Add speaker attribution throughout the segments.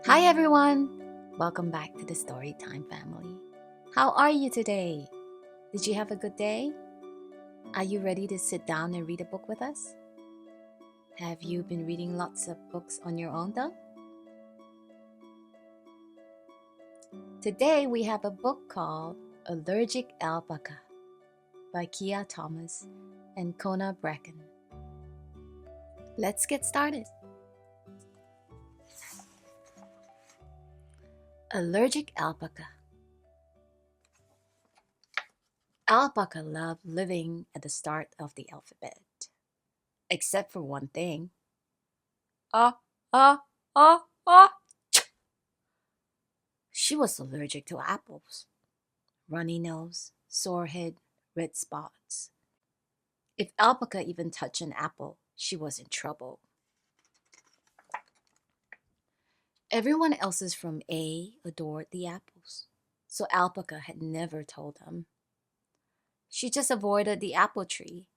Speaker 1: Hi everyone! Welcome back to the Storytime family. How are you today? Did you have a good day? Are you ready to sit down and read a book with us? Have you been reading lots of books on your own though? Today we have a book called Allergic Alpaca by Kiah Thomas and Kona Bracken. Let's get started. Allergic Alpaca. Alpaca loved living at the start of the alphabet, except for one thing. Ah, ah, ah, ah. She was allergic to apples. Runny nose, sore head, red spots. If Alpaca even touched an apple, she was in trouble. Everyone else's from A adored the apples, so Alpaca had never told them. She just avoided the apple tree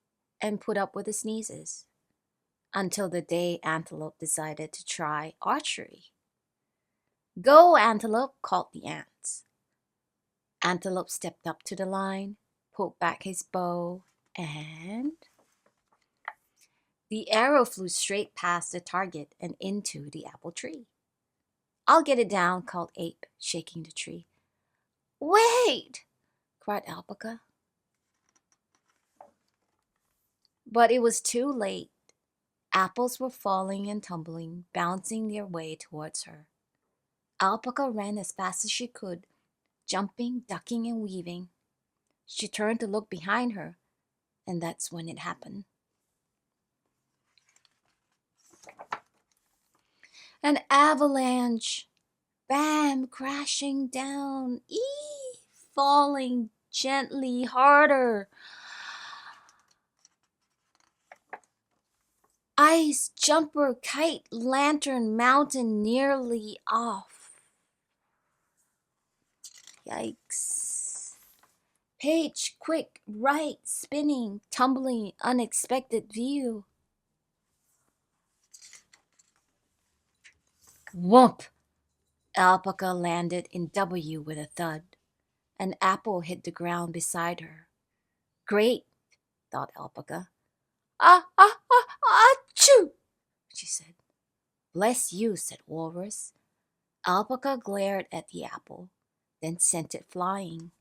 Speaker 1: and put up with the sneezes until the day Antelope decided to try archery. "Go, Antelope," called the ants. Antelope stepped up to the line, pulled back his bow, and the arrow flew straight past the target and into the apple tree. "I'll get it down," called Ape, shaking the tree. "Wait!" cried Alpaca. But it was too late. Apples were falling and tumbling, bouncing their way towards her. Alpaca ran as fast as she could, jumping, ducking, and weaving. She turned to look behind her, and that's when it happened. An avalanche! Bam! Crashing down. Eee! Falling gently harder. Ice, jumper, kite, lantern, mountain nearly off. Yikes. Page, quick, right, spinning, tumbling, unexpected view. Whoomp! Alpaca landed in W with a thud. An apple hit the ground beside her. "Great," thought Alpaca. "Ah, ah, ah, achoo!" she said. "Bless you," said Walrus. Alpaca glared at the apple, then sent it flying.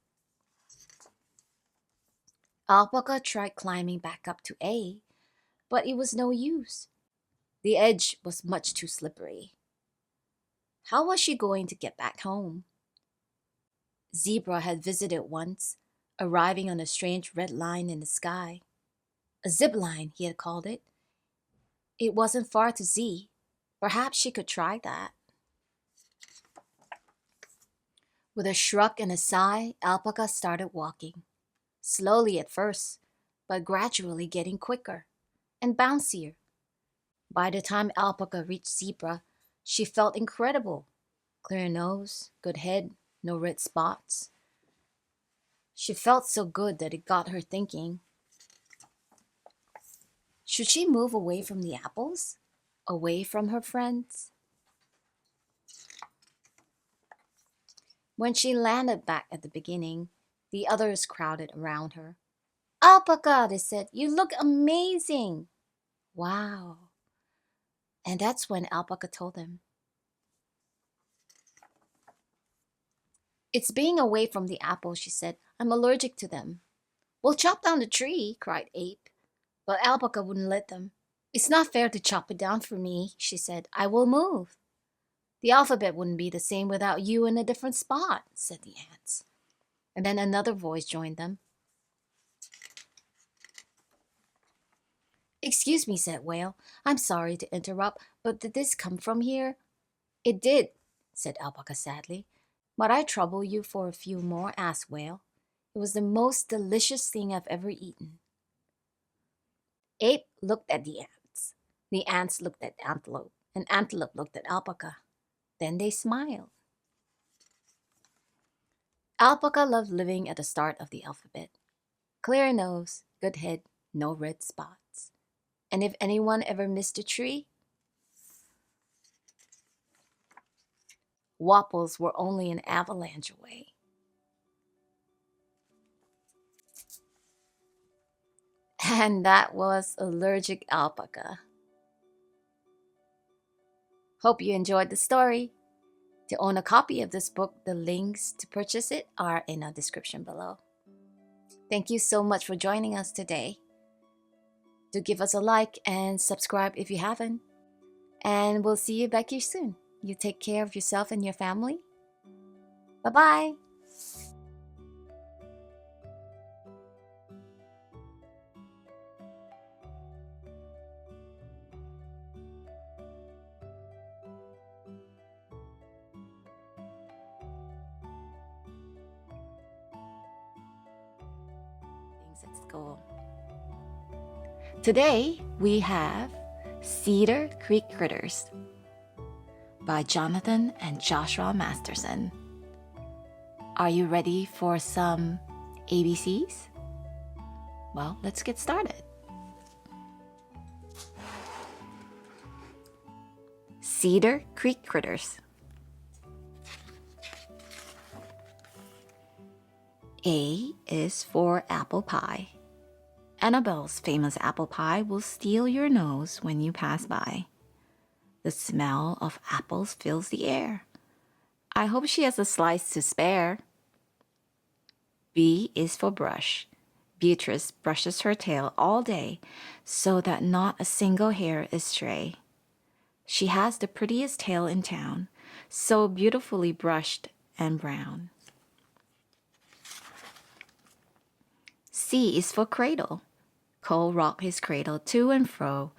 Speaker 1: Alpaca tried climbing back up to A, but it was no use. The edge was much too slippery. How was she going to get back home? Zebra had visited once, arriving on a strange red line in the sky. A zip line, he had called it. It wasn't far to Z. Perhaps she could try that. With a shrug and a sigh, Alpaca started walking. Slowly at first, but gradually getting quicker and bouncier. By the time Alpaca reached Zebra, she felt incredible. Clear nose, good head, no red spots. She felt so good that it got her thinking. Should she move away from the apples? Away from her friends? When she landed back at the beginning, the others crowded around her. "Alpaca," they said, "you look amazing." "Wow." And that's when Alpaca told them. "It's being away from the apples," she said. "I'm allergic to them." "We'll chop down the tree," cried Ape. But Alpaca wouldn't let them. "It's not fair to chop it down for me," she said. "I will move." "The alphabet wouldn't be the same without you in a different spot," said the ants. And then another voice joined them. "Excuse me," said Whale. "I'm sorry to interrupt, but did this come from here?" "It did," said Alpaca sadly. "Might I trouble you for a few more?" asked Whale. "It was the most delicious thing I've ever eaten." Ape looked at the ants looked at Antelope, and Antelope looked at Alpaca. Then they smiled. Alpaca loved living at the start of the alphabet. Clear nose, good head, no red spots. And if anyone ever missed a tree, Waffles were only an avalanche away. And that was Allergic Alpaca. Hope you enjoyed the story. To own a copy of this book, the links to purchase it are in the description below. Thank you so much for joining us today. Do give us a like and subscribe if you haven't. And we'll see you back here soon. You take care of yourself and your family. Bye-bye. Things at school. Today we have Cedar Creek Critters by Jonathan and Joshua Masterson. Are you ready for some ABCs? Well, let's get started. Cedar Creek Critters. A is for apple pie. Annabelle's famous apple pie will steal your nose when you pass by. The smell of apples fills the air. I hope she has a slice to spare. B is for brush. Beatrice brushes her tail all day so that not a single hair is stray. She has the prettiest tail in town, so beautifully brushed and brown. C is for cradle. Cole rocked his cradle to and fro,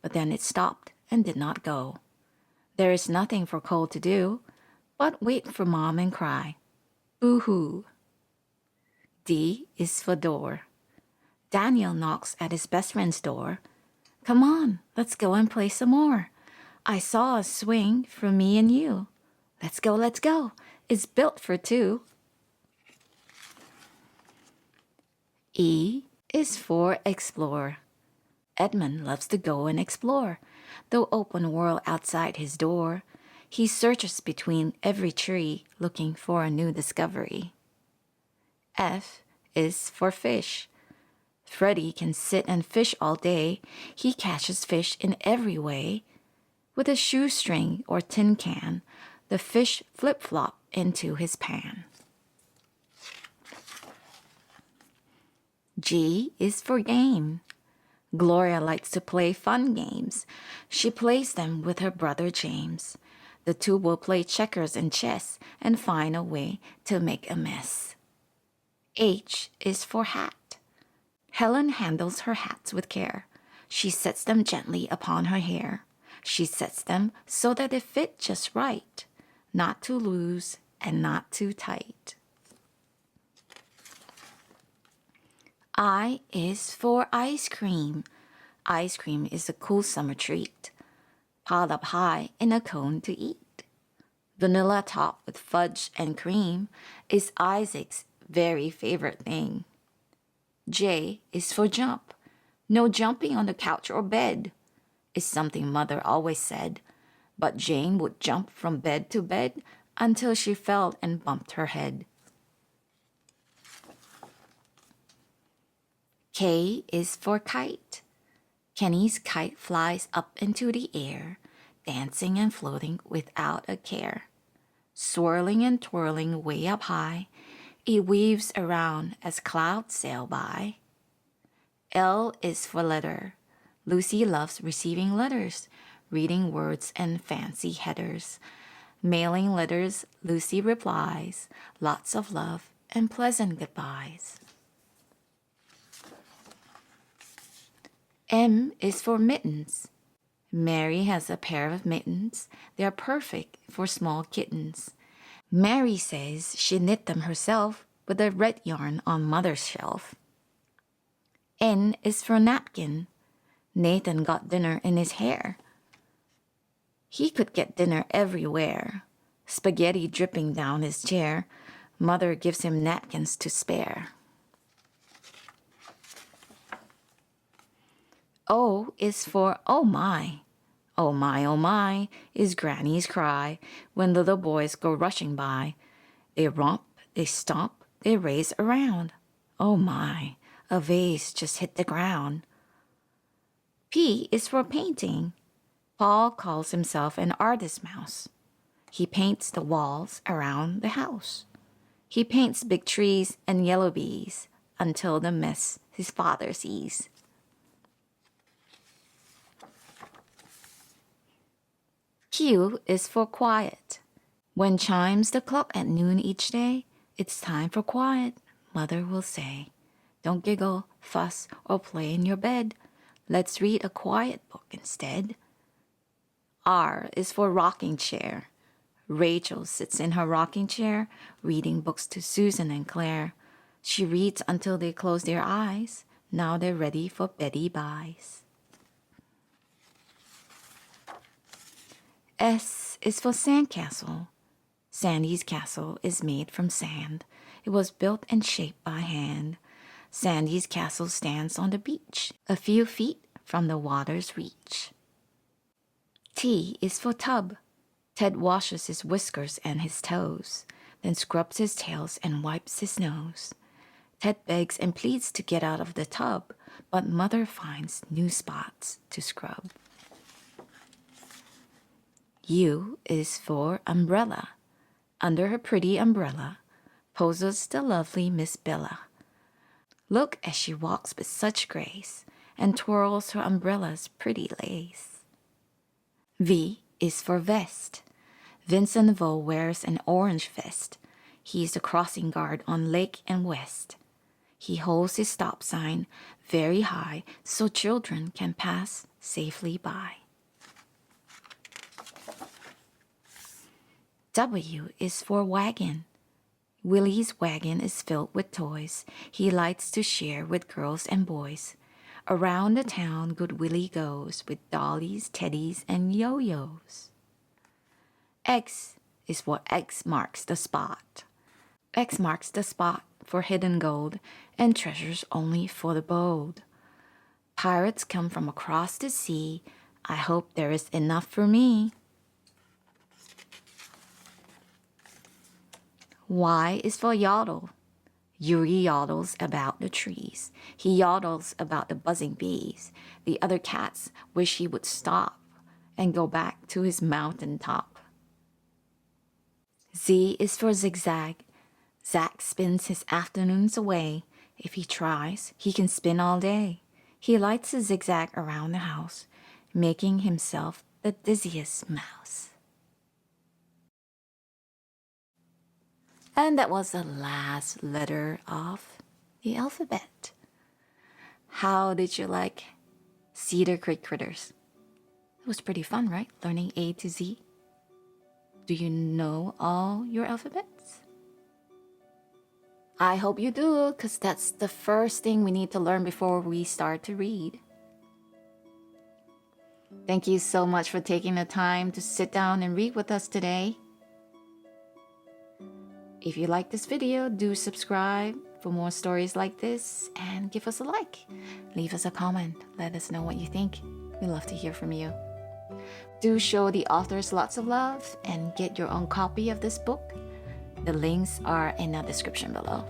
Speaker 1: but then it stopped and did not go. There is nothing for Cole to do but wait for Mom and cry, boo-hoo. D is for door. Daniel knocks at his best friend's door. Come on, let's go and play some more. I saw a swing for me and you. Let's go. It's built for two. E is for explore. Edmund loves to go and explore the open world outside his door. He searches between every tree looking for a new discovery. F is for fish. Freddie can sit and fish all day. He catches fish in every way. With a shoestring or tin can, the fish flip-flop into his pan. G is for game. Gloria likes to play fun games. She plays them with her brother James. The two will play checkers and chess and find a way to make a mess. H is for hat. Helen handles her hats with care. She sets them gently upon her hair. She sets them so that they fit just right, not too loose and not too tight. I is for ice cream. Ice cream is a cool summer treat, piled up high in a cone to eat. Vanilla topped with fudge and cream is Isaac's very favorite thing. J is for jump. No jumping on the couch or bed is something Mother always said, but Jane would jump from bed to bed until she fell and bumped her head. K is for kite. Kenny's kite flies up into the air, dancing and floating without a care. Swirling and twirling way up high, it weaves around as clouds sail by. L is for letter. Lucy loves receiving letters, reading words and fancy headers. Mailing letters, Lucy replies, lots of love and pleasant goodbyes. M is for mittens. Mary has a pair of mittens. They are perfect for small kittens. Mary says she knit them herself with the red yarn on Mother's shelf. N is for napkin. Nathan got dinner in his hair. He could get dinner everywhere. Spaghetti dripping down his chair. Mother gives him napkins to spare. O is for oh my.
Speaker 2: oh my, is Granny's cry when little boys go rushing by. They romp, they stomp, they race around. Oh my, a vase just hit the ground. P is for painting. Paul calls himself an artist mouse. He paints the walls around the house. He paints big trees and yellow bees until the mess his father sees. Q is for quiet. When chimes the clock at noon each day, it's time for quiet, Mother will say. Don't giggle, fuss, or play in your bed. Let's read a quiet book instead. R is for rocking chair. Rachel sits in her rocking chair, reading books to Susan and Claire. She reads until they close their eyes. Now they're ready for Betty Buys. S is for sandcastle. Sandy's castle is made from sand. It was built and shaped by hand. Sandy's castle stands on the beach, a few feet from the water's reach. T is for tub. Ted washes his whiskers and his toes, then scrubs his tails and wipes his nose. Ted begs and pleads to get out of the tub, but Mother finds new spots to scrub. U is for umbrella. Under her pretty umbrella poses the lovely Miss Bella. Look as she walks with such grace and twirls her umbrella's pretty lace. V is for vest. Vincent Vo wears an orange vest. He's the crossing guard on Lake and West. He holds his stop sign very high so children can pass safely by. W is for wagon. Willie's wagon is filled with toys he likes to share with girls and boys. Around the town good Willie goes with dollies, teddies, and yo-yos. X is for X marks the spot. X marks the spot for hidden gold and treasures only for the bold. Pirates come from across the sea. I hope there is enough for me. Y is for yodel. Yuri yodels about the trees. He yodels about the buzzing bees. The other cats wish he would stop and go back to his mountain top. Z is for zigzag. Zach spins his afternoons away. If he tries, he can spin all day. He likes to zigzag around the house, making himself the dizziest mouse. And that was the last letter of the alphabet. How did you like Cedar Creek Critters? It was pretty fun, right? Learning A to Z. Do you know all your alphabets? I hope you do, because that's the first thing we need to learn before we start to read. Thank you so much for taking the time to sit down and read with us today. If you like this video, do subscribe for more stories like this and give us a like. Leave us a comment. Let us know what you think. We love to hear from you. Do show the authors lots of love and get your own copy of this book. The links are in the description below.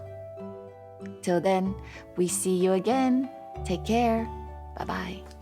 Speaker 2: Till then, we see you again. Take care. Bye-bye.